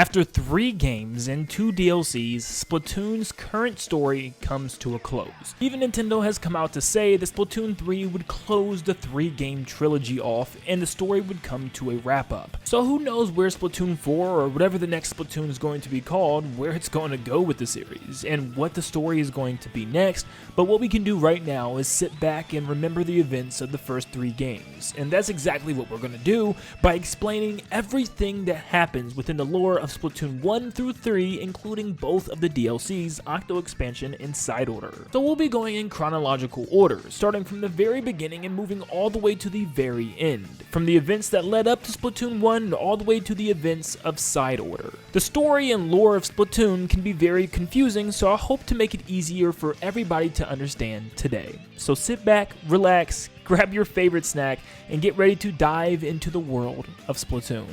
After 3 games and 2 DLCs, Splatoon's current story comes to a close. Even Nintendo has come out to say that Splatoon 3 would close the 3-game trilogy off and the story would come to a wrap-up. So who knows where Splatoon 4 or whatever the next Splatoon is going to be called, where it's going to go with the series, and what the story is going to be next, but what we can do right now is sit back and remember the events of the first 3 games. And that's exactly what we're going to do by explaining everything that happens within the lore of Splatoon 1 through 3, including both of the DLCs, Octo expansion, and side order. So we'll be going in chronological order, starting from the very beginning and moving all the way to the very end, from the events that led up to Splatoon 1 all the way to the events of side order. The story and lore of Splatoon can be very confusing, so I hope to make it easier for everybody to understand today. So sit back, relax, grab your favorite snack, and get ready to dive into the world of Splatoon.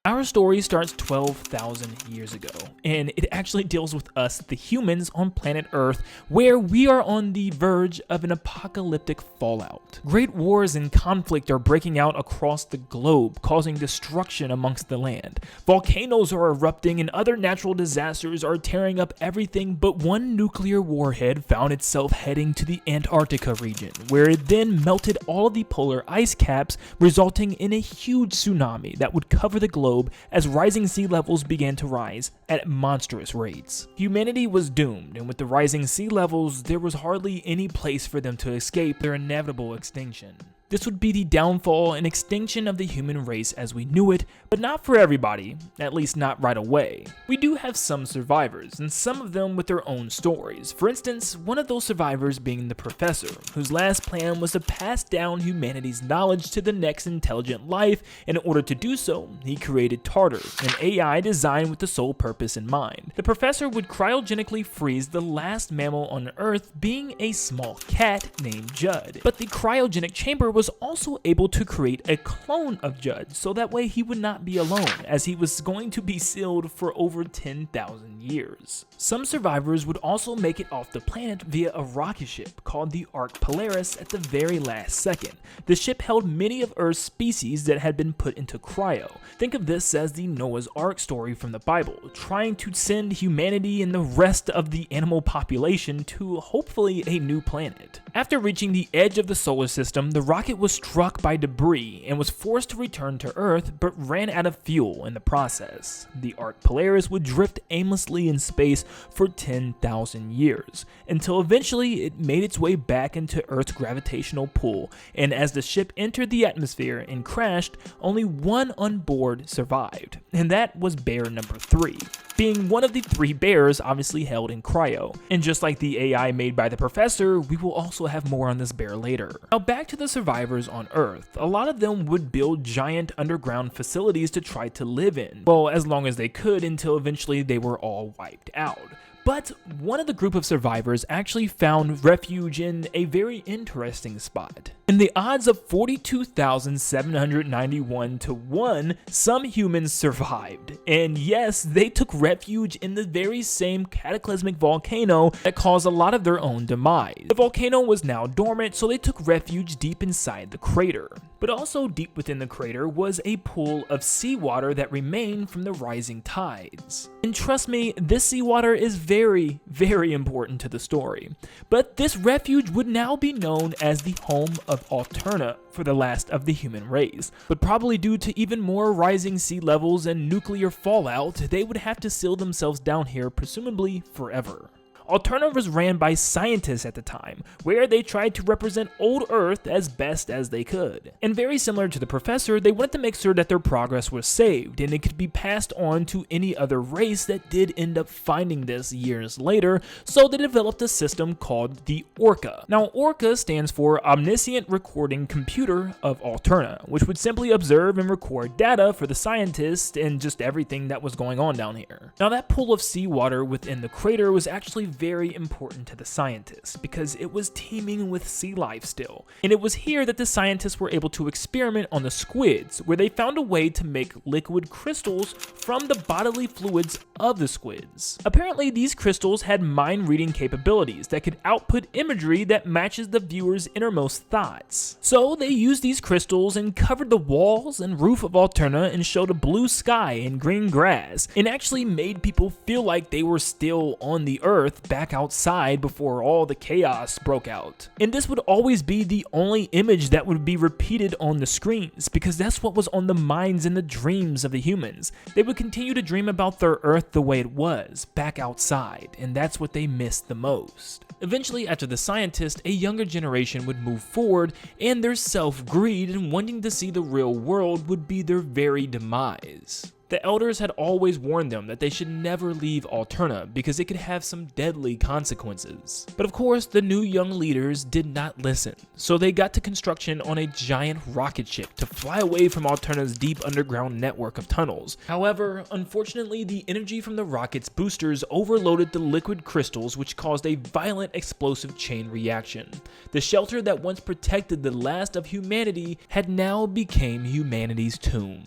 Our story starts 12,000 years ago, and it actually deals with us, the humans, on planet Earth, where we are on the verge of an apocalyptic fallout. Great wars and conflict are breaking out across the globe, causing destruction amongst the land. Volcanoes are erupting and other natural disasters are tearing up everything, but one nuclear warhead found itself heading to the Antarctica region, where it then melted all of the polar ice caps, resulting in a huge tsunami that would cover the globe as rising sea levels began to rise at monstrous rates. Humanity was doomed, and with the rising sea levels, there was hardly any place for them to escape their inevitable extinction. This would be the downfall and extinction of the human race as we knew it, but not for everybody, at least not right away. We do have some survivors, and some of them with their own stories. For instance, one of those survivors being the Professor, whose last plan was to pass down humanity's knowledge to the next intelligent life. In order to do so, he created Tartar, an AI designed with the sole purpose in mind. The Professor would cryogenically freeze the last mammal on Earth, being a small cat named Judd. But the cryogenic chamber was also able to create a clone of Judd, so that way he would not be alone, as he was going to be sealed for over 10,000 years. Some survivors would also make it off the planet via a rocket ship called the Ark Polaris at the very last second. The ship held many of Earth's species that had been put into cryo. Think of this as the Noah's Ark story from the Bible, trying to send humanity and the rest of the animal population to hopefully a new planet. After reaching the edge of the solar system, the rocket was struck by debris and was forced to return to Earth, but ran out of fuel in the process. The Ark Polaris would drift aimlessly in space for 10,000 years, until eventually it made its way back into Earth's gravitational pull, and as the ship entered the atmosphere and crashed, only one on board survived, and that was bear number 3. Being one of the 3 bears obviously held in cryo. And just like the AI made by the Professor, we will also have more on this bear later. Now back to the survivors on Earth. A lot of them would build giant underground facilities to try to live in. Well, as long as they could, until eventually they were all wiped out. But one of the group of survivors actually found refuge in a very interesting spot. In the odds of 42,791 to 1, some humans survived. And yes, they took refuge in the very same cataclysmic volcano that caused a lot of their own demise. The volcano was now dormant, so they took refuge deep inside the crater. But also deep within the crater was a pool of seawater that remained from the rising tides. And trust me, this seawater is very, very important to the story. But this refuge would now be known as the home of Alterna for the last of the human race. But probably due to even more rising sea levels and nuclear fallout, they would have to seal themselves down here, presumably forever. Alterna was ran by scientists at the time, where they tried to represent old Earth as best as they could. And very similar to the Professor, they wanted to make sure that their progress was saved and it could be passed on to any other race that did end up finding this years later, so they developed a system called the Orca. Now Orca stands for Omniscient Recording Computer of Alterna, which would simply observe and record data for the scientists and just everything that was going on down here. Now that pool of seawater within the crater was actually very important to the scientists because it was teeming with sea life still. And it was here that the scientists were able to experiment on the squids, where they found a way to make liquid crystals from the bodily fluids of the squids. Apparently, these crystals had mind-reading capabilities that could output imagery that matches the viewer's innermost thoughts. So they used these crystals and covered the walls and roof of Alterna and showed a blue sky and green grass, and actually made people feel like they were still on the earth back outside before all the chaos broke out. And this would always be the only image that would be repeated on the screens, because that's what was on the minds and the dreams of the humans. They would continue to dream about their earth the way it was, back outside, and that's what they missed the most. Eventually, after the scientists, a younger generation would move forward, and their self-greed and wanting to see the real world would be their very demise. The elders had always warned them that they should never leave Alterna because it could have some deadly consequences. But of course, the new young leaders did not listen, so they got to construction on a giant rocket ship to fly away from Alterna's deep underground network of tunnels. However, unfortunately, the energy from the rocket's boosters overloaded the liquid crystals, which caused a violent explosive chain reaction. The shelter that once protected the last of humanity had now become humanity's tomb.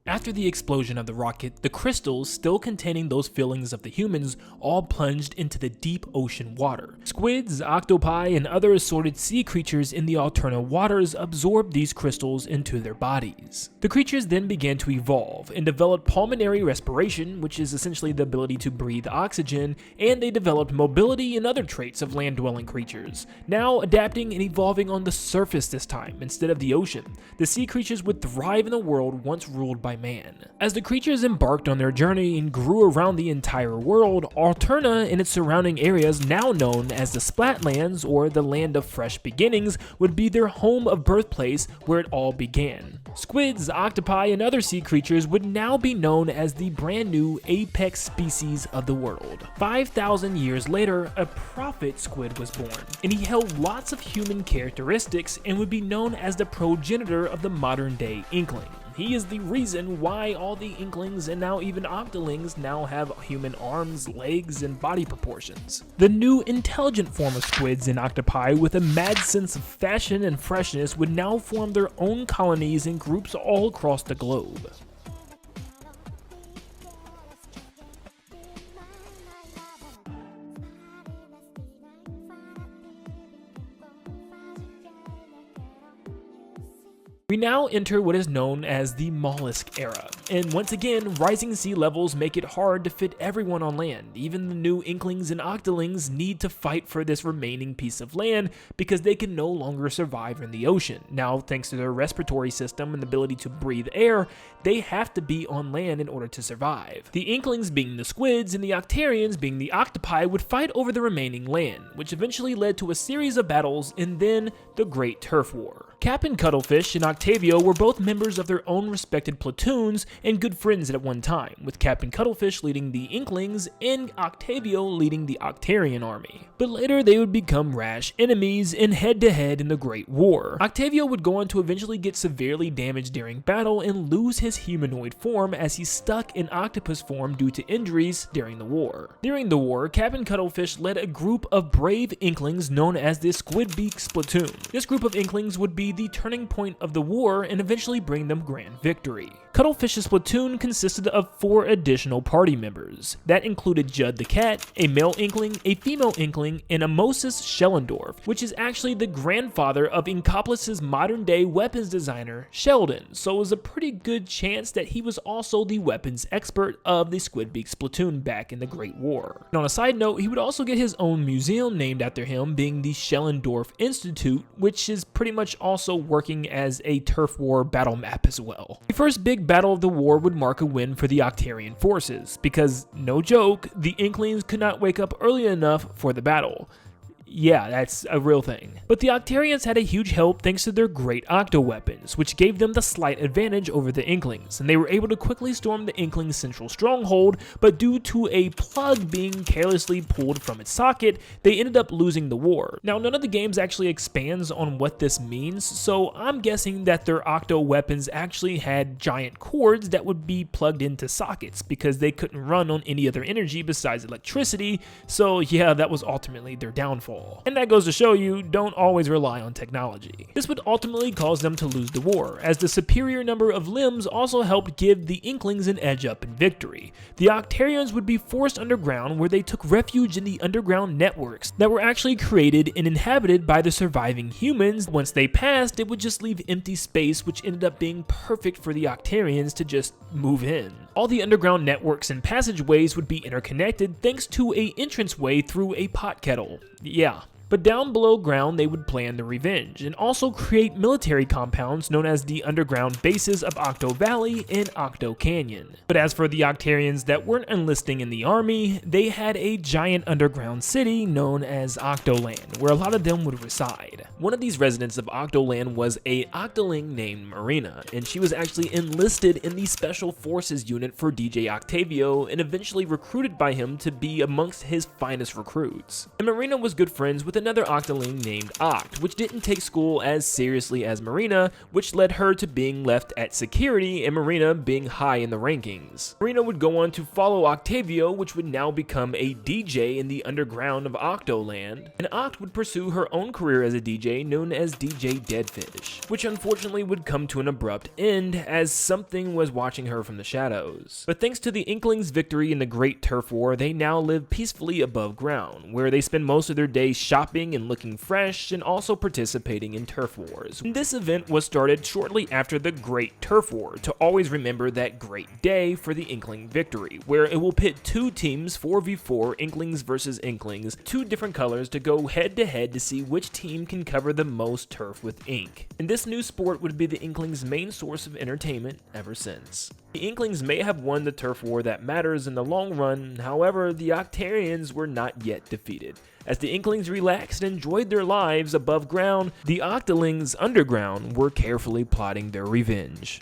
After the explosion of the rocket, the crystals, still containing those feelings of the humans, all plunged into the deep ocean water. Squids, octopi, and other assorted sea creatures in the Alterna waters absorbed these crystals into their bodies. The creatures then began to evolve and developed pulmonary respiration, which is essentially the ability to breathe oxygen, and they developed mobility and other traits of land-dwelling creatures, now adapting and evolving on the surface this time instead of the ocean. The sea creatures would thrive in the world once ruled by man. As the creatures embarked on their journey and grew around the entire world, Alterna and its surrounding areas, now known as the Splatlands or the Land of Fresh Beginnings, would be their home of birthplace where it all began. Squids, octopi, and other sea creatures would now be known as the brand new apex species of the world. 5,000 years later, a prophet squid was born, and he held lots of human characteristics and would be known as the progenitor of the modern day inkling. He is the reason why all the Inklings and now even Octolings now have human arms, legs, and body proportions. The new intelligent form of squids and octopi with a mad sense of fashion and freshness would now form their own colonies and groups all across the globe. We now enter what is known as the mollusk era, and once again, rising sea levels make it hard to fit everyone on land. Even the new Inklings and Octolings need to fight for this remaining piece of land because they can no longer survive in the ocean. Now, thanks to their respiratory system and the ability to breathe air, they have to be on land in order to survive. The Inklings, being the squids, and the Octarians, being the octopi, would fight over the remaining land, which eventually led to a series of battles and then the Great Turf War. Captain Cuttlefish and Octavio were both members of their own respected platoons and good friends at one time, with Captain Cuttlefish leading the Inklings and Octavio leading the Octarian army. But later they would become rash enemies and head-to-head in the Great War. Octavio would go on to eventually get severely damaged during battle and lose his humanoid form as he stuck in octopus form due to injuries during the war. During the war, Captain Cuttlefish led a group of brave Inklings known as the Squid Splatoon. This group of Inklings would be the turning point of the war and eventually bring them grand victory. Cuttlefish's platoon consisted of 4 additional party members. That included Judd the Cat, a male Inkling, a female Inkling, and Moses Schellendorf, which is actually the grandfather of Incoplus's modern-day weapons designer, Sheldon, so it was a pretty good chance that he was also the weapons expert of the Squidbeak's platoon back in the Great War. And on a side note, he would also get his own museum named after him, being the Schellendorf Institute, which is pretty much also working as a turf war battle map as well. The first big battle of the war would mark a win for the Octarian forces, because, no joke, the Inklings could not wake up early enough for the battle. Yeah, that's a real thing. But the Octarians had a huge help thanks to their great Octo weapons, which gave them the slight advantage over the Inklings, and they were able to quickly storm the Inklings' central stronghold, but due to a plug being carelessly pulled from its socket, they ended up losing the war. Now, none of the games actually expands on what this means, so I'm guessing that their Octo weapons actually had giant cords that would be plugged into sockets, because they couldn't run on any other energy besides electricity, so yeah, that was ultimately their downfall. And that goes to show you, don't always rely on technology. This would ultimately cause them to lose the war, as the superior number of limbs also helped give the Inklings an edge up in victory. The Octarians would be forced underground, where they took refuge in the underground networks that were actually created and inhabited by the surviving humans. Once they passed, it would just leave empty space, which ended up being perfect for the Octarians to just move in. All the underground networks and passageways would be interconnected thanks to an entranceway through a pot kettle. Yeah. But down below ground, they would plan their revenge, and also create military compounds known as the underground bases of Octo Valley and Octo Canyon. But as for the Octarians that weren't enlisting in the army, they had a giant underground city known as Octoland, where a lot of them would reside. One of these residents of Octoland was a Octoling named Marina, and she was actually enlisted in the Special Forces unit for DJ Octavio, and eventually recruited by him to be amongst his finest recruits. And Marina was good friends with another Octoling named Oct, which didn't take school as seriously as Marina, which led her to being left at security and Marina being high in the rankings. Marina would go on to follow Octavio, which would now become a DJ in the underground of Octoland, and Oct would pursue her own career as a DJ known as DJ Deadfish, which unfortunately would come to an abrupt end as something was watching her from the shadows. But thanks to the Inklings' victory in the Great Turf War, they now live peacefully above ground, where they spend most of their days shopping and looking fresh, and also participating in turf wars. And this event was started shortly after the Great Turf War to always remember that great day for the Inkling victory, where it will pit two teams 4v4, Inklings versus Inklings, two different colors, to go head to head to see which team can cover the most turf with ink. And this new sport would be the Inklings' main source of entertainment ever since. The Inklings may have won the turf war that matters in the long run, however, the Octarians were not yet defeated. As the Inklings relaxed and enjoyed their lives above ground, the Octolings underground were carefully plotting their revenge.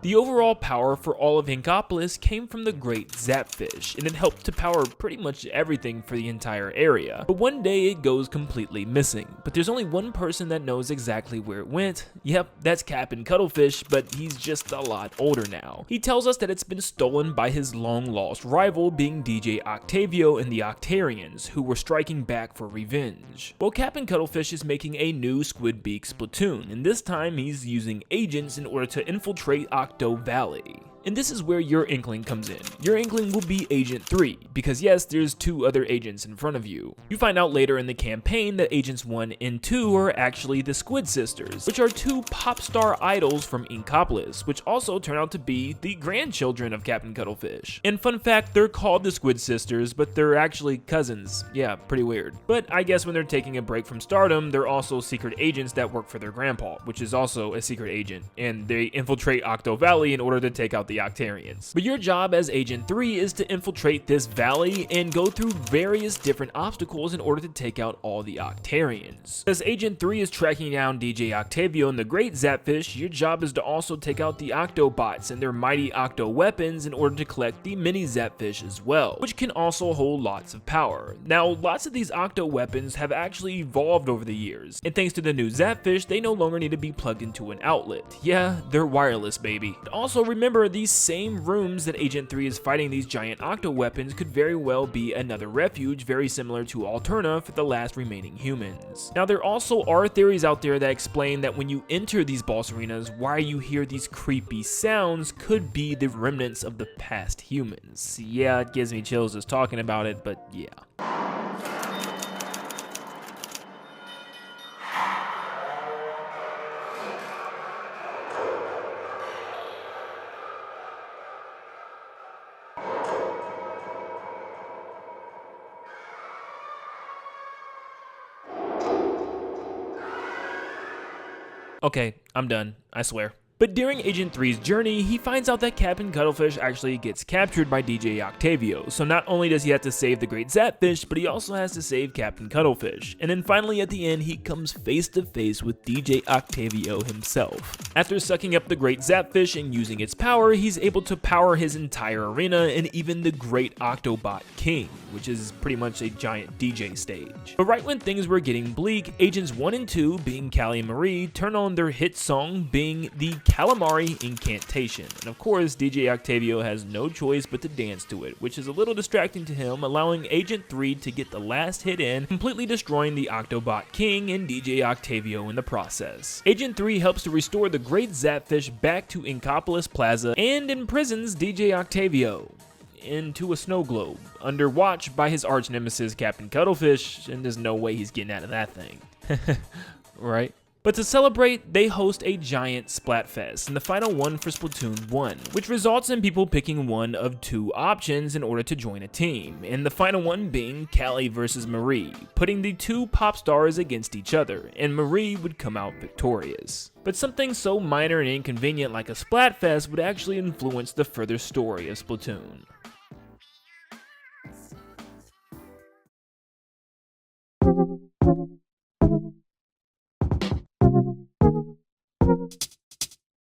The overall power for all of Inkopolis came from the Great Zapfish, and it helped to power pretty much everything for the entire area. But one day it goes completely missing, but there's only one person that knows exactly where it went. Yep, that's Captain Cuttlefish, but he's just a lot older now. He tells us that it's been stolen by his long-lost rival, being DJ Octavio and the Octarians, who were striking back for revenge. Well, Captain Cuttlefish is making a new Squid Splatoon, and this time he's using agents in order to infiltrate Octo Valley. And this is where your Inkling comes in. Your Inkling will be Agent 3, because yes, there's two other agents in front of you. You find out later in the campaign that Agents 1 and 2 are actually the Squid sisters, which are two pop star idols from Inkopolis, which also turn out to be the grandchildren of Captain Cuttlefish. And fun fact, they're called the Squid sisters, but they're actually cousins. Yeah, pretty weird. But I guess when they're taking a break from stardom, they're also secret agents that work for their grandpa, which is also a secret agent, and they infiltrate Octo Valley in order to take out the Octarians. But your job as Agent 3 is to infiltrate this valley and go through various different obstacles in order to take out all the Octarians. As Agent 3 is tracking down DJ Octavio and the Great Zapfish, your job is to also take out the Octobots and their mighty Octo weapons in order to collect the mini Zapfish as well, which can also hold lots of power. Now, lots of these Octo weapons have actually evolved over the years, and thanks to the new Zapfish, they no longer need to be plugged into an outlet. Yeah, they're wireless, baby. But also remember, these same rooms that Agent 3 is fighting these giant Octo weapons could very well be another refuge very similar to Alterna for the last remaining humans. Now, there also are theories out there that explain that when you enter these boss arenas, why you hear these creepy sounds could be the remnants of the past humans. Yeah, it gives me chills just talking about it, but yeah. Okay, I'm done, I swear. But during Agent 3's journey, he finds out that Captain Cuttlefish actually gets captured by DJ Octavio, so not only does he have to save the Great Zapfish, but he also has to save Captain Cuttlefish. And then finally at the end, he comes face to face with DJ Octavio himself. After sucking up the Great Zapfish and using its power, he's able to power his entire arena and even the Great Octobot King, which is pretty much a giant DJ stage. But right when things were getting bleak, Agents 1 and 2, being Callie and Marie, turn on their hit song being the Calamari Incantation, and of course DJ Octavio has no choice but to dance to it, which is a little distracting to him, allowing Agent 3 to get the last hit in, completely destroying the Octobot King and DJ Octavio in the process. Agent 3 helps to restore the Great Zapfish back to Inkopolis Plaza and imprisons DJ Octavio into a snow globe, under watch by his arch nemesis Captain Cuttlefish, and there's no way he's getting out of that thing. Right? But to celebrate, they host a giant Splatfest, and the final one for Splatoon 1, which results in people picking one of two options in order to join a team, and the final one being Callie versus Marie, putting the two pop stars against each other, and Marie would come out victorious. But something so minor and inconvenient like a Splatfest would actually influence the further story of Splatoon.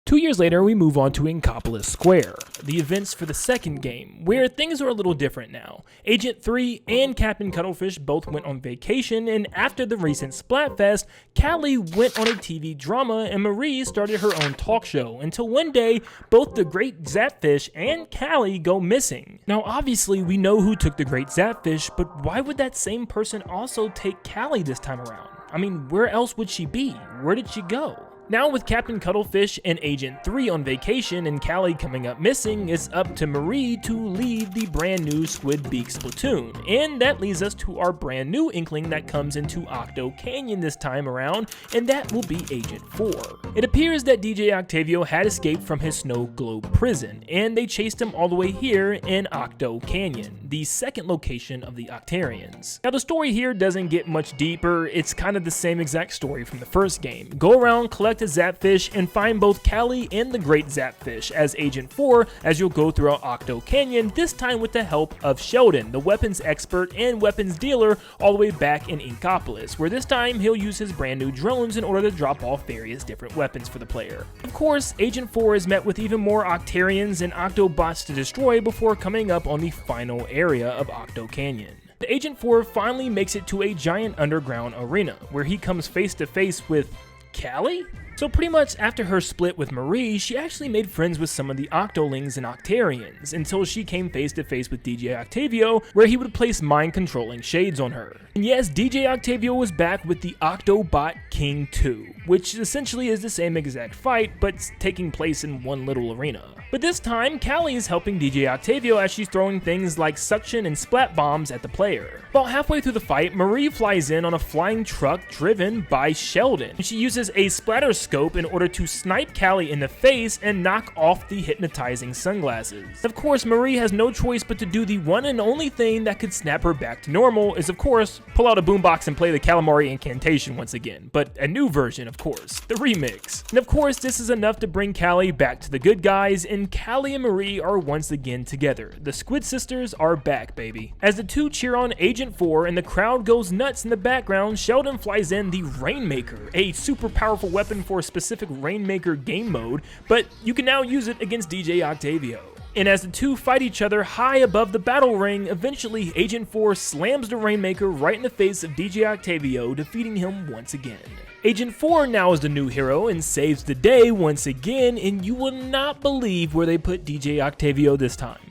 Two years later, we move on to Inkopolis Square, the events for the second game, where things are a little different now. Agent 3 and Captain Cuttlefish both went on vacation, and after the recent Splatfest, Callie went on a TV drama and Marie started her own talk show, until one day, both the Great Zapfish and Callie go missing. Now obviously we know who took the Great Zapfish, but why would that same person also take Callie this time around? I mean, where else would she be? Where did she go? Now with Captain Cuttlefish and Agent 3 on vacation and Callie coming up missing, it's up to Marie to lead the brand new Squid Beak Splatoon, and that leads us to our brand new inkling that comes into Octo Canyon this time around, and that will be Agent 4. It appears that DJ Octavio had escaped from his snow globe prison, and they chased him all the way here in Octo Canyon, the second location of the Octarians. Now the story here doesn't get much deeper, it's kind of the same exact story from the first game. Go around, collect a Zapfish, and find both Callie and the Great Zapfish as Agent 4 as you'll go throughout Octo Canyon, this time with the help of Sheldon, the weapons expert and weapons dealer, all the way back in Inkopolis, where this time he'll use his brand new drones in order to drop off various different weapons for the player. Of course, Agent 4 is met with even more Octarians and Octobots to destroy before coming up on the final area of Octo Canyon. The Agent 4 finally makes it to a giant underground arena, where he comes face to face with Callie? So pretty much after her split with Marie, she actually made friends with some of the Octolings and Octarians, until she came face to face with DJ Octavio, where he would place mind-controlling shades on her. And yes, DJ Octavio was back with the Octobot King 2, which essentially is the same exact fight, but taking place in one little arena. But this time, Callie is helping DJ Octavio as she's throwing things like suction and splat bombs at the player. About halfway through the fight, Marie flies in on a flying truck driven by Sheldon. She uses a splatter scope in order to snipe Callie in the face and knock off the hypnotizing sunglasses. Of course, Marie has no choice but to do the one and only thing that could snap her back to normal, is of course, pull out a boombox and play the Calamari Incantation once again, but a new version of course, the remix. And of course, this is enough to bring Callie back to the good guys, and Callie and Marie are once again together. The Squid sisters are back, baby. As the two cheer on Agent 4 and the crowd goes nuts in the background, Sheldon flies in the Rainmaker, a super powerful weapon for a specific Rainmaker game mode, but you can now use it against DJ Octavio. And as the two fight each other high above the battle ring, eventually Agent 4 slams the Rainmaker right in the face of DJ Octavio, defeating him once again. Agent 4 now is the new hero and saves the day once again, and you will not believe where they put DJ Octavio this time.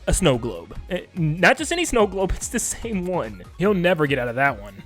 A snow globe. Not just any snow globe, it's the same one. He'll never get out of that one.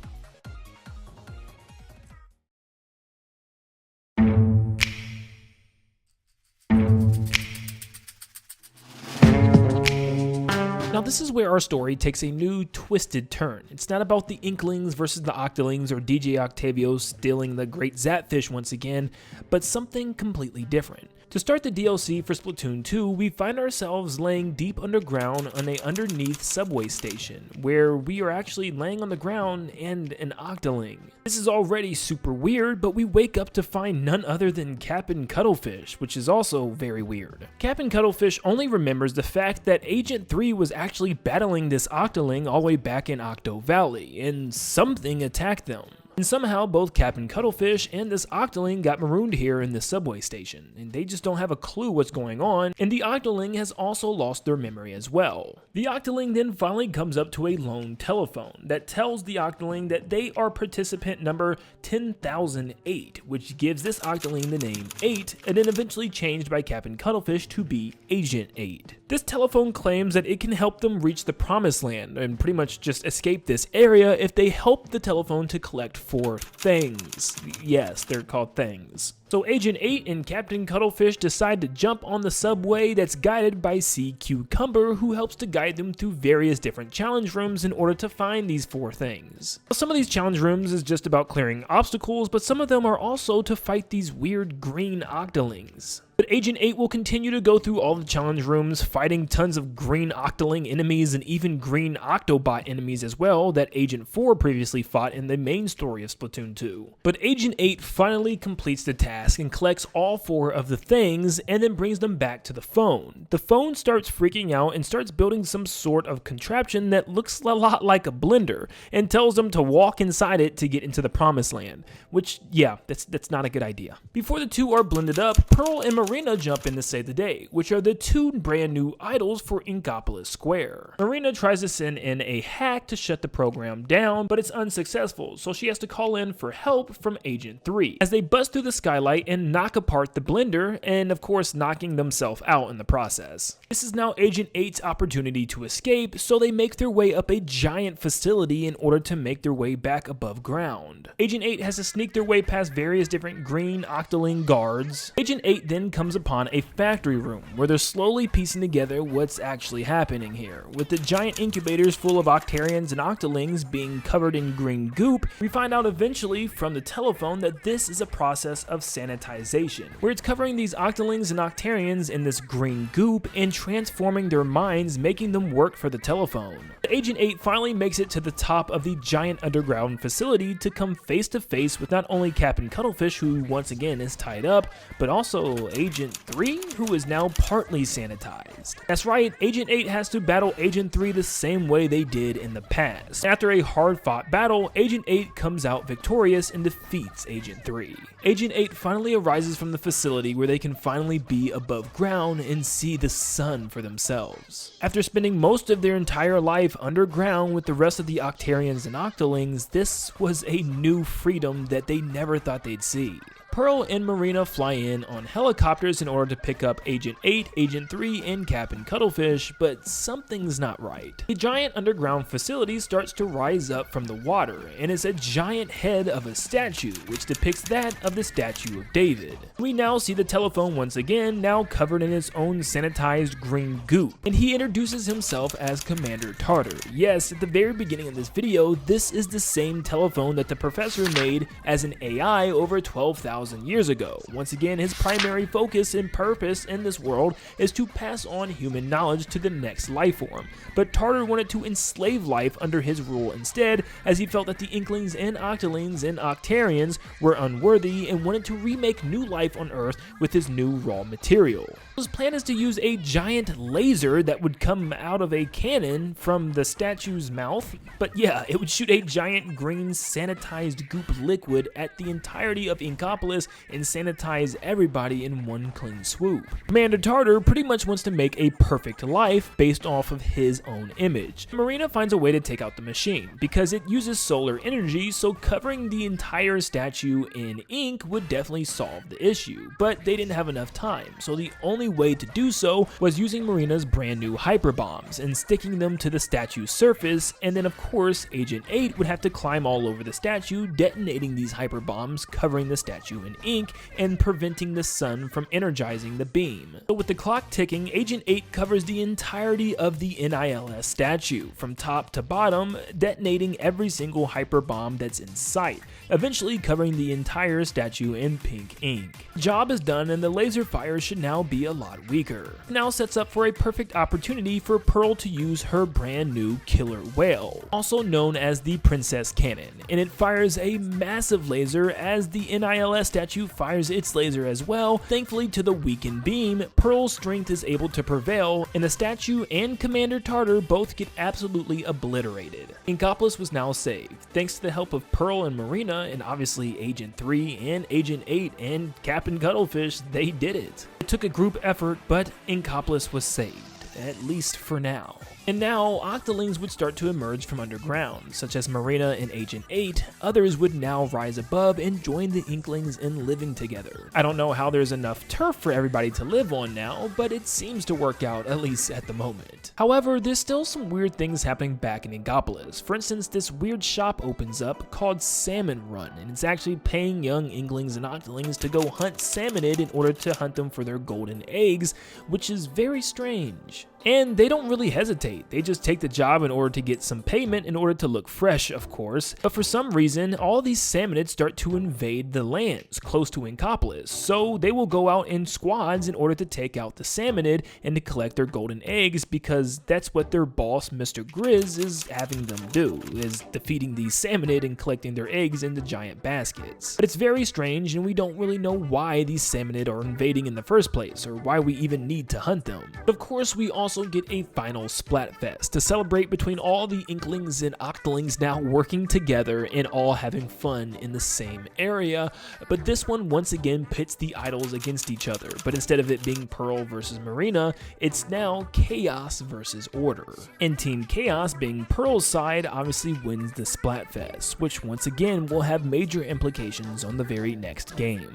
Now this is where our story takes a new twisted turn. It's not about the Inklings versus the Octolings or DJ Octavio stealing the Great Zapfish once again, but something completely different. To start the DLC for Splatoon 2, we find ourselves laying deep underground on a underneath subway station, where we are actually laying on the ground and an octoling. This is already super weird, but we wake up to find none other than Captain Cuttlefish, which is also very weird. Captain Cuttlefish only remembers the fact that Agent 3 was actually battling this octoling all the way back in Octo Valley, and something attacked them. And somehow both Captain Cuttlefish and this octoling got marooned here in the subway station, and they just don't have a clue what's going on, and the octoling has also lost their memory as well. The octoling then finally comes up to a lone telephone that tells the octoling that they are participant number 10,008, which gives this octoling the name 8, and then eventually changed by Captain Cuttlefish to be Agent 8. This telephone claims that it can help them reach the promised land and pretty much just escape this area if they help the telephone to collect 4 things. Yes, they're called things. So Agent 8 and Captain Cuttlefish decide to jump on the subway that's guided by Sea Cucumber, who helps to guide them through various different challenge rooms in order to find these 4 things. Some of these challenge rooms is just about clearing obstacles, but some of them are also to fight these weird green octolings. But Agent 8 will continue to go through all the challenge rooms, fighting tons of green octoling enemies and even green Octobot enemies as well that Agent 4 previously fought in the main story of Splatoon 2. But Agent 8 finally completes the task and collects all 4 of the things and then brings them back to the phone. The phone starts freaking out and starts building some sort of contraption that looks a lot like a blender and tells them to walk inside it to get into the promised land, which, yeah, that's not a good idea. Before the two are blended up, Pearl and Marina jump in to save the day, which are the 2 brand new idols for Inkopolis Square. Marina tries to send in a hack to shut the program down, but it's unsuccessful, so she has to call in for help from Agent 3, as they bust through the skylight and knock apart the blender, and of course knocking themselves out in the process. This is now Agent 8's opportunity to escape, so they make their way up a giant facility in order to make their way back above ground. Agent 8 has to sneak their way past various different green octoling guards. Agent 8 then comes upon a factory room where they're slowly piecing together what's actually happening here. With the giant incubators full of Octarians and Octolings being covered in green goop, we find out eventually from the telephone that this is a process of sanitization, where it's covering these Octolings and Octarians in this green goop and transforming their minds, making them work for the telephone. Agent 8 finally makes it to the top of the giant underground facility to come face to face with not only Captain Cuttlefish, who once again is tied up, but also Agent 3, who is now partly sanitized. That's right, Agent 8 has to battle Agent 3 the same way they did in the past. After a hard-fought battle, Agent 8 comes out victorious and defeats Agent 3. Agent 8 finally arises from the facility where they can finally be above ground and see the sun for themselves. After spending most of their entire life underground with the rest of the Octarians and Octolings, this was a new freedom that they never thought they'd see. Pearl and Marina fly in on helicopters in order to pick up Agent 8, Agent 3, and Captain Cuttlefish, but something's not right. The giant underground facility starts to rise up from the water, and it's a giant head of a statue, which depicts that of the statue of David. We now see the telephone once again, now covered in its own sanitized green goop, and he introduces himself as Commander Tartar. Yes, at the very beginning of this video, this is the same telephone that the professor made as an AI over 12,000 years ago. Once again, his primary focus and purpose in this world is to pass on human knowledge to the next life form, but Tartar wanted to enslave life under his rule instead, as he felt that the Inklings and Octolings and Octarians were unworthy and wanted to remake new life on Earth with his new raw material. His plan is to use a giant laser that would come out of a cannon from the statue's mouth, but yeah, it would shoot a giant green sanitized goop liquid at the entirety of Inkopolis and sanitize everybody in one clean swoop. Commander Tartar pretty much wants to make a perfect life based off of his own image. Marina finds a way to take out the machine because it uses solar energy, so covering the entire statue in ink would definitely solve the issue, but they didn't have enough time, so the only way to do so was using Marina's brand new hyper bombs and sticking them to the statue's surface, and then of course Agent 8 would have to climb all over the statue, detonating these hyper bombs, covering the statue statue in ink and preventing the sun from energizing the beam. So with the clock ticking, Agent 8 covers the entirety of the NILS statue, from top to bottom, detonating every single hyper bomb that's in sight, eventually covering the entire statue in pink ink. The job is done and the laser fire should now be a lot weaker. It now sets up for a perfect opportunity for Pearl to use her brand new killer whale, also known as the Princess Cannon, and it fires a massive laser as the NILS statue fires its laser as well. Thankfully to the weakened beam, Pearl's strength is able to prevail, and the statue and Commander Tartar both get absolutely obliterated. Inkopolis was now saved, thanks to the help of Pearl and Marina, and obviously Agent 3 and Agent 8 and Captain Cuttlefish. They did it. It took a group effort, but Inkopolis was saved, at least for now. And now, Octolings would start to emerge from underground, such as Marina and Agent 8. Others would now rise above and join the Inklings in living together. I don't know how there's enough turf for everybody to live on now, but it seems to work out, at least at the moment. However, there's still some weird things happening back in Inkopolis. For instance, this weird shop opens up called Salmon Run, and it's actually paying young Inklings and Octolings to go hunt salmonid in order to hunt them for their golden eggs, which is very strange. And they don't really hesitate, they just take the job in order to get some payment in order to look fresh, of course. But for some reason, all these salmonids start to invade the lands close to Inkopolis, so they will go out in squads in order to take out the salmonid and to collect their golden eggs, because that's what their boss, Mr. Grizz, is having them do, is defeating these salmonid and collecting their eggs into giant baskets. But it's very strange, and we don't really know why these salmonid are invading in the first place, or why we even need to hunt them. But of course, we also get a final Splatfest to celebrate between all the Inklings and Octolings now working together and all having fun in the same area. But this one once again pits the idols against each other, but instead of it being Pearl versus Marina, it's now Chaos versus Order. And Team Chaos, being Pearl's side, obviously wins the Splatfest, which once again will have major implications on the very next game.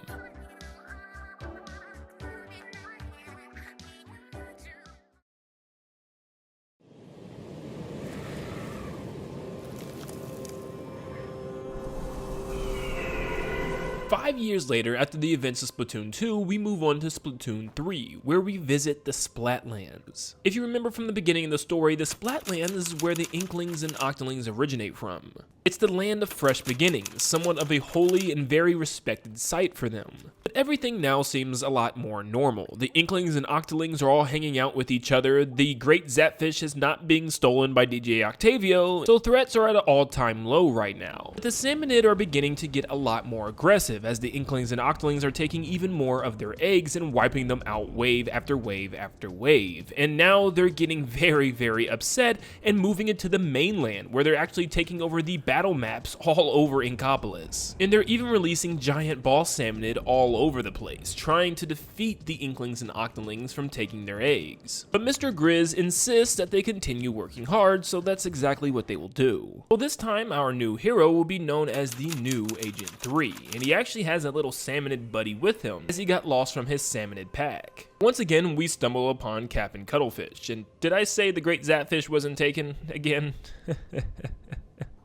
5 years later, after the events of Splatoon 2, we move on to Splatoon 3, where we visit the Splatlands. If you remember from the beginning of the story, the Splatlands is where the Inklings and Octolings originate from. It's the land of fresh beginnings, somewhat of a holy and very respected site for them. But everything now seems a lot more normal. The Inklings and Octolings are all hanging out with each other, the Great Zapfish is not being stolen by DJ Octavio, so threats are at an all-time low right now. But the Salmonid are beginning to get a lot more aggressive, as the Inklings and Octolings are taking even more of their eggs and wiping them out wave after wave after wave. And now they're getting very, very upset and moving into the mainland, where they're actually taking over the battle maps all over Inkopolis. And they're even releasing giant boss salmonid all over the place, trying to defeat the Inklings and Octolings from taking their eggs. But Mr. Grizz insists that they continue working hard, so that's exactly what they will do. Well, this time our new hero will be known as the new Agent 3, and he actually has a little salmonid buddy with him, as he got lost from his salmonid pack. Once again, we stumble upon Captain Cuttlefish, and did I say the Great Zapfish wasn't taken again?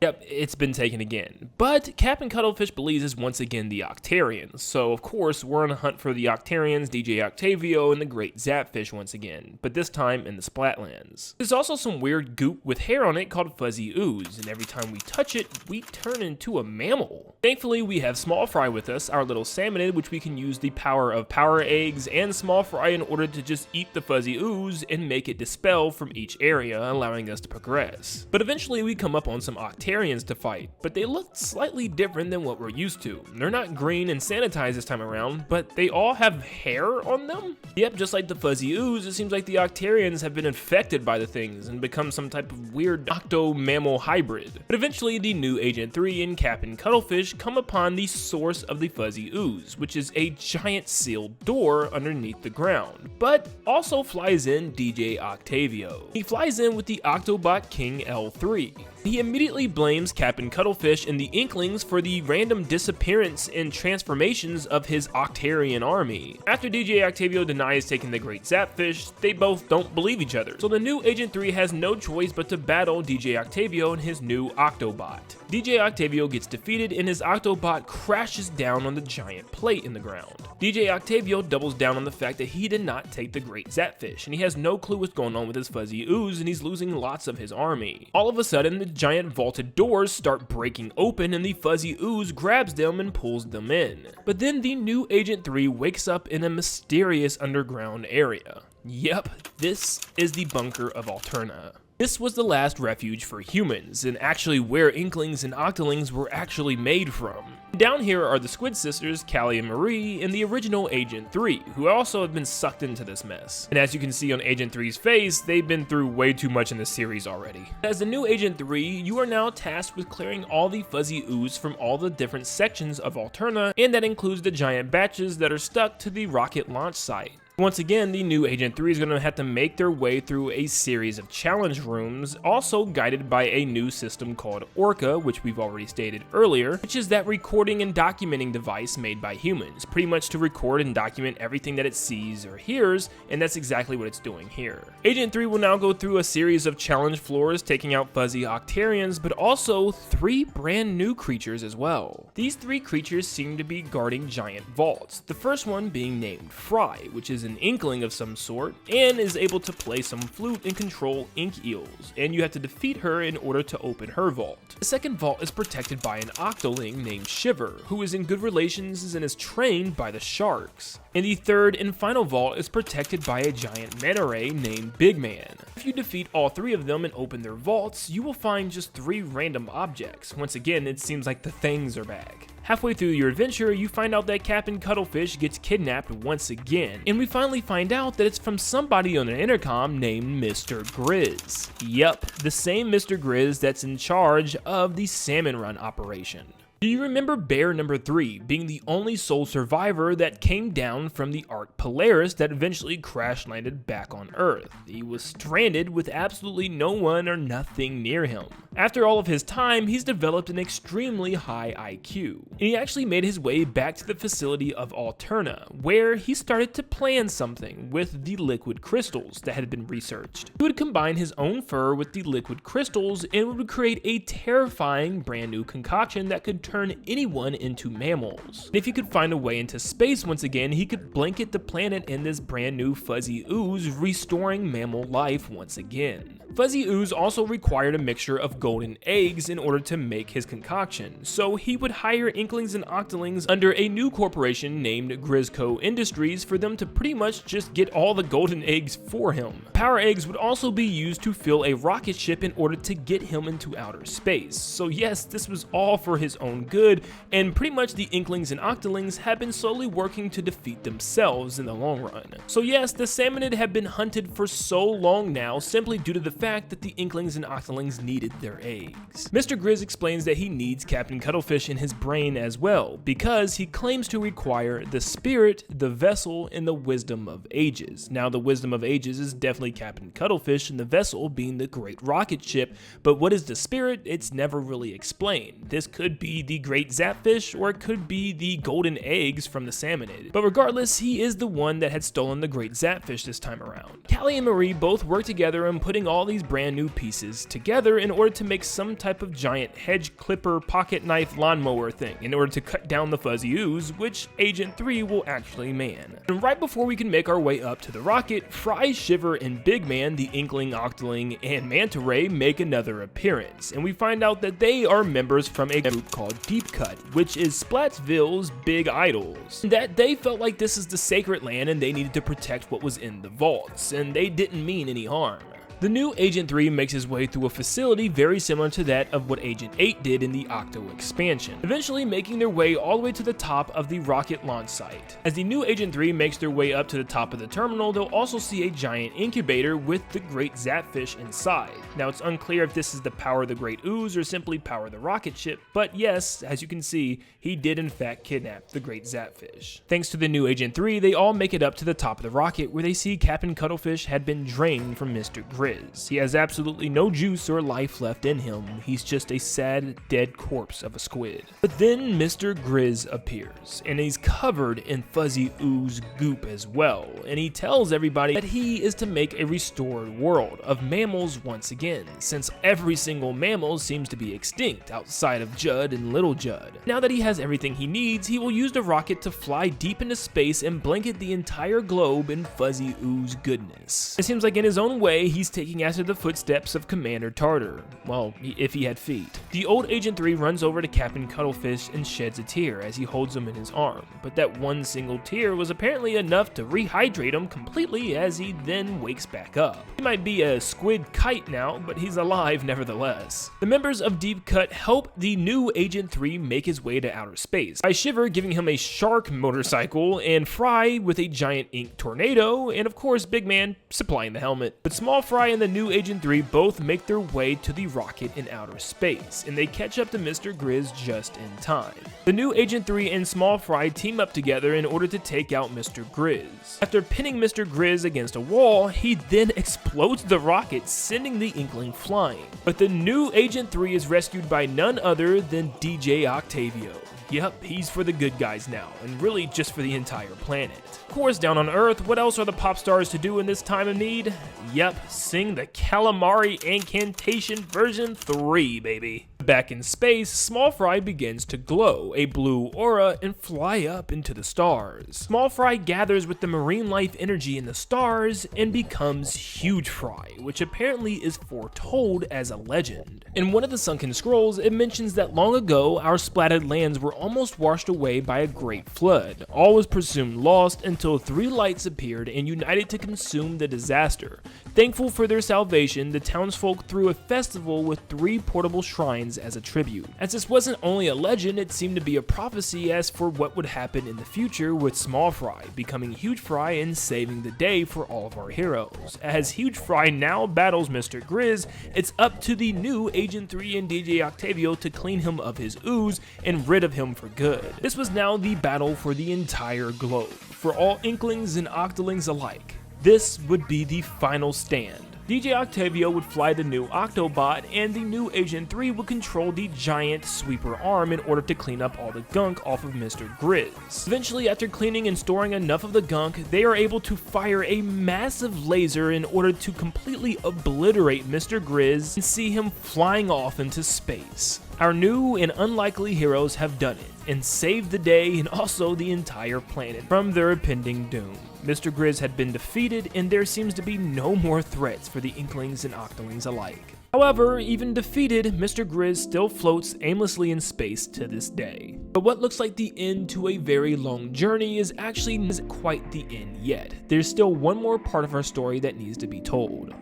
Yep, it's been taken again. But Captain Cuttlefish believes is once again the Octarians, so of course we're on a hunt for the Octarians, DJ Octavio, and the Great Zapfish once again, but this time in the Splatlands. There's also some weird goop with hair on it called Fuzzy Ooze, and every time we touch it, we turn into a mammal. Thankfully, we have Small Fry with us, our little salmonid, which we can use the power of Power Eggs and Small Fry in order to just eat the Fuzzy Ooze and make it dispel from each area, allowing us to progress. But eventually we come up on some Octarians to fight, but they look slightly different than what we're used to. They're not green and sanitized this time around, but they all have hair on them? Yep, just like the Fuzzy Ooze, it seems like the Octarians have been infected by the things and become some type of weird octo-mammal hybrid. But eventually the new Agent 3 and Captain Cuttlefish come upon the source of the Fuzzy Ooze, which is a giant sealed door underneath the ground, but also flies in DJ Octavio. He flies in with the Octobot King L3. He immediately blames Captain Cuttlefish and the Inklings for the random disappearance and transformations of his Octarian army. After DJ Octavio denies taking the Great Zapfish, they both don't believe each other, so the new Agent 3 has no choice but to battle DJ Octavio and his new Octobot. DJ Octavio gets defeated and his Octobot crashes down on the giant plate in the ground. DJ Octavio doubles down on the fact that he did not take the Great Zapfish, and he has no clue what's going on with his fuzzy ooze, and he's losing lots of his army. All of a sudden, the giant vaulted doors start breaking open and the fuzzy ooze grabs them and pulls them in. But then the new Agent 3 wakes up in a mysterious underground area. Yep, this is the bunker of Alterna. This was the last refuge for humans, and actually where Inklings and Octolings were actually made from. Down here are the Squid sisters, Callie and Marie, and the original Agent 3, who also have been sucked into this mess. And as you can see on Agent 3's face, they've been through way too much in this series already. As the new Agent 3, you are now tasked with clearing all the fuzzy ooze from all the different sections of Alterna, and that includes the giant batches that are stuck to the rocket launch site. Once again, the new Agent 3 is going to have to make their way through a series of challenge rooms, also guided by a new system called Orca, which we've already stated earlier, which is that recording and documenting device made by humans, pretty much to record and document everything that it sees or hears, and that's exactly what it's doing here. Agent 3 will now go through a series of challenge floors, taking out fuzzy Octarians, but also 3 brand new creatures as well. These 3 creatures seem to be guarding giant vaults, the first one being named Fry, which is an Inkling of some sort, and is able to play some flute and control ink eels, and you have to defeat her in order to open her vault. The second vault is protected by an Octoling named Shiver, who is in good relations and is trained by the sharks. And the third and final vault is protected by a giant manta ray named Big Man. If you defeat all 3 of them and open their vaults, you will find just 3 random objects. Once again, it seems like the things are back. Halfway through your adventure, you find out that Captain Cuttlefish gets kidnapped once again, and we finally find out that it's from somebody on an intercom named Mr. Grizz. Yep, the same Mr. Grizz that's in charge of the Salmon Run operation. Do you remember Bear number 3 being the only sole survivor that came down from the Ark Polaris that eventually crash landed back on Earth? He was stranded with absolutely no one or nothing near him. After all of his time, he's developed an extremely high IQ, and he actually made his way back to the facility of Alterna, where he started to plan something with the liquid crystals that had been researched. He would combine his own fur with the liquid crystals and would create a terrifying brand new concoction that could turn anyone into mammals. And if he could find a way into space once again, he could blanket the planet in this brand new fuzzy ooze, restoring mammal life once again. Fuzzy ooze also required a mixture of golden eggs in order to make his concoction, so he would hire Inklings and Octolings under a new corporation named Grizzco Industries for them to pretty much just get all the golden eggs for him. Power eggs would also be used to fill a rocket ship in order to get him into outer space. So yes, this was all for his own good, and pretty much the Inklings and Octolings have been slowly working to defeat themselves in the long run. So yes, the Salmonid have been hunted for so long now simply due to the fact that the Inklings and Octolings needed their eggs. Mr. Grizz explains that he needs Captain Cuttlefish in his brain as well, because he claims to require the spirit, the vessel, and the wisdom of ages. Now the wisdom of ages is definitely Captain Cuttlefish, and the vessel being the great rocket ship, but what is the spirit? It's never really explained. This could be the great Zapfish, or it could be the golden eggs from the Salmonid. But regardless, he is the one that had stolen the great Zapfish this time around. Callie and Marie both work together on putting all these brand new pieces together in order to make some type of giant hedge clipper pocket knife lawnmower thing in order to cut down the fuzzy ooze, which Agent 3 will actually man. And right before we can make our way up to the rocket, Fry, Shiver, and Big Man, the Inkling, Octoling, and Manta Ray make another appearance, and we find out that they are members from a group called Deep Cut, which is Splatsville's big idols. That they felt like this is the sacred land and they needed to protect what was in the vaults, and they didn't mean any harm. The new Agent 3 makes his way through a facility very similar to that of what Agent 8 did in the Octo expansion, eventually making their way all the way to the top of the rocket launch site. As the new Agent 3 makes their way up to the top of the terminal, they'll also see a giant incubator with the great Zapfish inside. Now it's unclear if this is the power of the great ooze or simply power of the rocket ship, but yes, as you can see, he did in fact kidnap the great Zapfish. Thanks to the new Agent 3, they all make it up to the top of the rocket where they see Captain Cuttlefish had been drained from Mr. Grizz. Grizz. He has absolutely no juice or life left in him. He's just a sad, dead corpse of a squid. But then Mr. Grizz appears, and he's covered in fuzzy ooze goop as well, and he tells everybody that he is to make a restored world of mammals once again, since every single mammal seems to be extinct outside of Judd and Little Judd. Now that he has everything he needs, he will use the rocket to fly deep into space and blanket the entire globe in fuzzy ooze goodness. It seems like in his own way, he's taking after the footsteps of Commander Tartar. Well, if he had feet. The old Agent 3 runs over to Captain Cuttlefish and sheds a tear as he holds him in his arm, but that one single tear was apparently enough to rehydrate him completely as he then wakes back up. He might be a squid kite now, but he's alive nevertheless. The members of Deep Cut help the new Agent 3 make his way to outer space, by Shiver giving him a shark motorcycle, and Fry with a giant ink tornado, and of course Big Man supplying the helmet. But Small Fry and the new Agent 3 both make their way to the rocket in outer space, and they catch up to Mr. Grizz just in time. The new Agent 3 and Small Fry team up together in order to take out Mr. Grizz. After pinning Mr. Grizz against a wall, he then explodes the rocket, sending the Inkling flying. But the new Agent 3 is rescued by none other than DJ Octavio. Yep, he's for the good guys now, and really just for the entire planet. Of course, down on Earth, what else are the pop stars to do in this time of need? Yep, sing the Calamari Incantation version 3, baby. Back in space, Small Fry begins to glow a blue aura and fly up into the stars. Small Fry gathers with the marine life energy in the stars and becomes Huge Fry, which apparently is foretold as a legend. In one of the sunken scrolls, it mentions that long ago, our splattered lands were almost washed away by a great flood. All was presumed lost until 3 lights appeared and united to consume the disaster. Thankful for their salvation, the townsfolk threw a festival with 3 portable shrines as a tribute. As this wasn't only a legend, it seemed to be a prophecy as for what would happen in the future with Small Fry becoming Huge Fry and saving the day for all of our heroes. As Huge Fry now battles Mr. Grizz, it's up to the new Agent 3 and DJ Octavio to clean him of his ooze and rid of him for good. This was now the battle for the entire globe, for all Inklings and Octolings alike. This would be the final stand. DJ Octavio would fly the new Octobot, and the new Agent 3 would control the giant sweeper arm in order to clean up all the gunk off of Mr. Grizz. Eventually, after cleaning and storing enough of the gunk, they are able to fire a massive laser in order to completely obliterate Mr. Grizz and see him flying off into space. Our new and unlikely heroes have done it, and saved the day and also the entire planet from their impending doom. Mr. Grizz had been defeated, and there seems to be no more threats for the Inklings and Octolings alike. However, even defeated, Mr. Grizz still floats aimlessly in space to this day. But what looks like the end to a very long journey is actually not quite the end yet. There's still one more part of our story that needs to be told.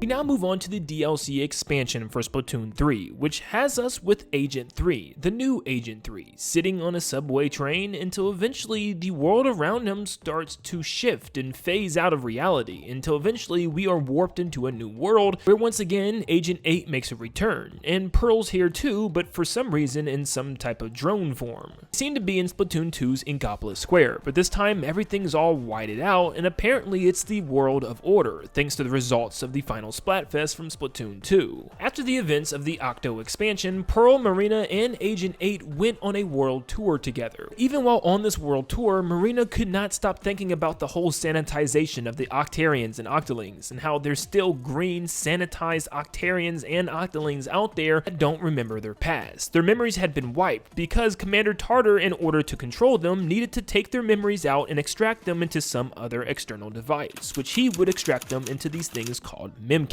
We now move on to the DLC expansion for Splatoon 3, which has us with Agent 3, the new Agent 3, sitting on a subway train until eventually the world around him starts to shift and phase out of reality, until eventually we are warped into a new world where once again Agent 8 makes a return, and Pearl's here too, but for some reason in some type of drone form. They seem to be in Splatoon 2's Inkopolis Square, but this time everything's all whited out, and apparently it's the World of Order, thanks to the results of the final Splatfest from Splatoon 2. After the events of the Octo expansion, Pearl, Marina, and Agent 8 went on a world tour together. Even while on this world tour, Marina could not stop thinking about the whole sanitization of the Octarians and Octolings, and how there's still green, sanitized Octarians and Octolings out there that don't remember their past. Their memories had been wiped because Commander Tartar, in order to control them, needed to take their memories out and extract them into some other external device, which he would extract them into these things called memcakes.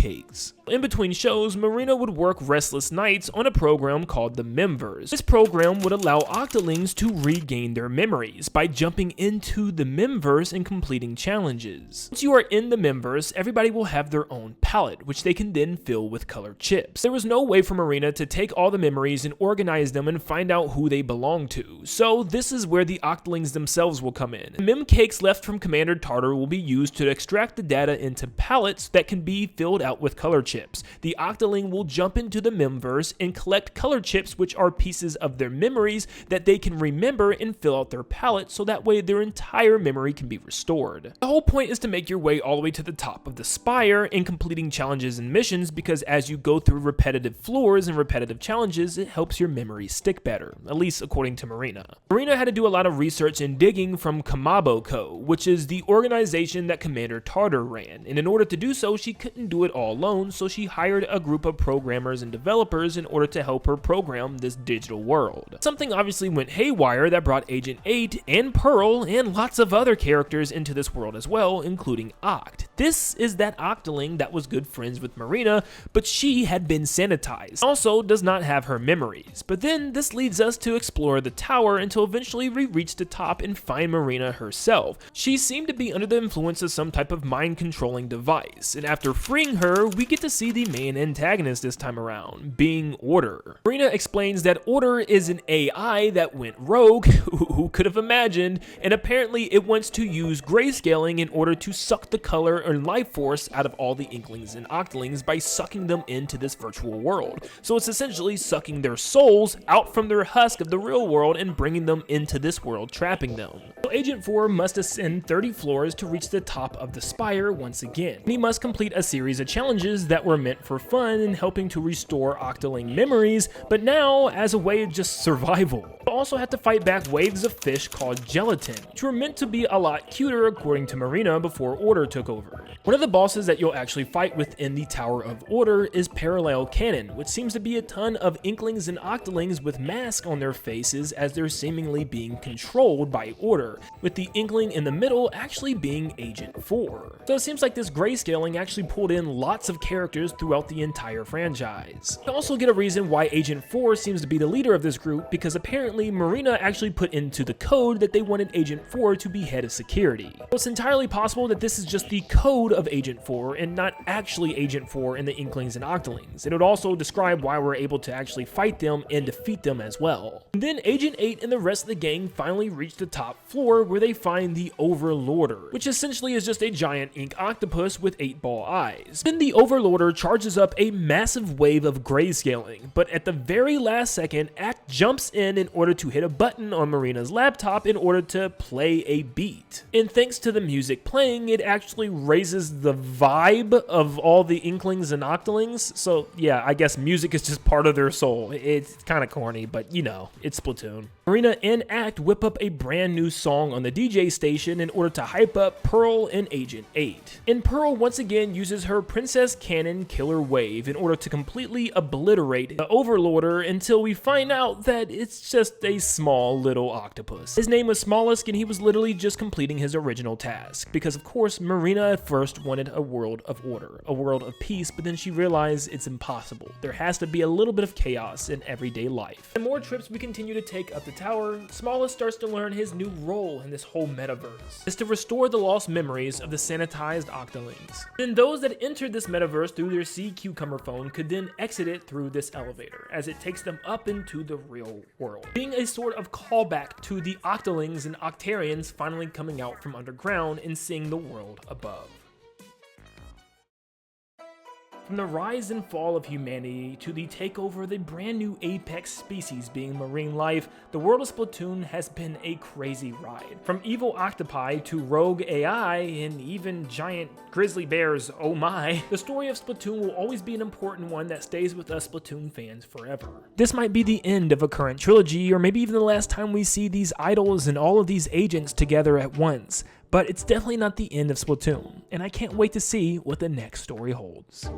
In between shows, Marina would work restless nights on a program called the Members. This program would allow Octolings to regain their memories by jumping into the Memverse and completing challenges. Once you are in the Memverse, everybody will have their own palette, which they can then fill with colored chips. There was no way for Marina to take all the memories and organize them and find out who they belong to, so this is where the Octolings themselves will come in. The memcakes left from Commander Tartar will be used to extract the data into palettes that can be filled filled out with color chips. The Octoling will jump into the Memverse and collect color chips, which are pieces of their memories that they can remember and fill out their palette, so that way their entire memory can be restored. The whole point is to make your way all the way to the top of the spire in completing challenges and missions, because as you go through repetitive floors and repetitive challenges, it helps your memory stick better, at least according to Marina. Marina had to do a lot of research and digging from Kamabo Co., which is the organization that Commander Tartar ran, and in order to do so, she couldn't do it all alone, so she hired a group of programmers and developers in order to help her program this digital world. Something obviously went haywire that brought Agent 8 and Pearl and lots of other characters into this world as well, including Oct. This is that Octoling that was good friends with Marina, but she had been sanitized. Also does not have her memories. But then this leads us to explore the tower until eventually we reach the top and find Marina herself. She seemed to be under the influence of some type of mind-controlling device, and after freeing her, we get to see the main antagonist this time around, being Order. Marina explains that Order is an AI that went rogue, who could have imagined, and apparently it wants to use grayscaling in order to suck the color and life force out of all the Inklings and Octolings by sucking them into this virtual world. So it's essentially sucking their souls out from their husk of the real world and bringing them into this world, trapping them. So Agent 4 must ascend 30 floors to reach the top of the spire once again. He must complete a series of challenges that were meant for fun and helping to restore Octoling memories, but now as a way of just survival. You also have to fight back waves of fish called gelatin, which were meant to be a lot cuter according to Marina before Order took over. One of the bosses that you'll actually fight within the Tower of Order is Parallel Cannon, which seems to be a ton of Inklings and Octolings with masks on their faces as they're seemingly being controlled by Order, with the Inkling in the middle actually being Agent 4. So it seems like this grayscaling actually pulled in lots of characters throughout the entire franchise. You also get a reason why Agent 4 seems to be the leader of this group, because apparently Marina actually put into the code that they wanted Agent 4 to be head of security. So it's entirely possible that this is just the code of Agent 4 and not actually Agent 4 and the Inklings and Octolings. It would also describe why we're able to actually fight them and defeat them as well. And then Agent 8 and the rest of the gang finally reach the top floor where they find the Overlorder, which essentially is just a giant ink octopus with 8-ball eyes. Then the Overlorder charges up a massive wave of grayscaling, but at the very last second, Act jumps in order to hit a button on Marina's laptop in order to play a beat. And thanks to the music playing, it actually raises the vibe of all the Inklings and Octolings. So yeah, I guess music is just part of their soul. It's kind of corny, but you know, it's Splatoon. Marina and Act whip up a brand new song on the DJ station in order to hype up Pearl and Agent 8. And Pearl once again uses her Princess Cannon Killer Wave in order to completely obliterate the Overlorder until we find out that it's just a small little octopus. His name was Smollusk and he was literally just completing his original task, because of course Marina at first wanted a world of order, a world of peace, but then she realized it's impossible. There has to be a little bit of chaos in everyday life. The more trips we continue to take up the tower, Smollusk starts to learn his new role in this whole metaverse. It's to restore the lost memories of the sanitized Octolings. Then those that entered this metaverse through their Sea Cucumber phone could then exit it through this elevator, as it takes them up into the real world, being a sort of callback to the Octolings and Octarians finally coming out from underground and seeing the world above. From the rise and fall of humanity to the takeover of the brand new apex species being marine life, the world of Splatoon has been a crazy ride. From evil octopi to rogue AI and even giant grizzly bears, oh my. The story of Splatoon will always be an important one that stays with us Splatoon fans forever. This might be the end of a current trilogy, or maybe even the last time we see these idols and all of these agents together at once. But it's definitely not the end of Splatoon, and I can't wait to see what the next story holds.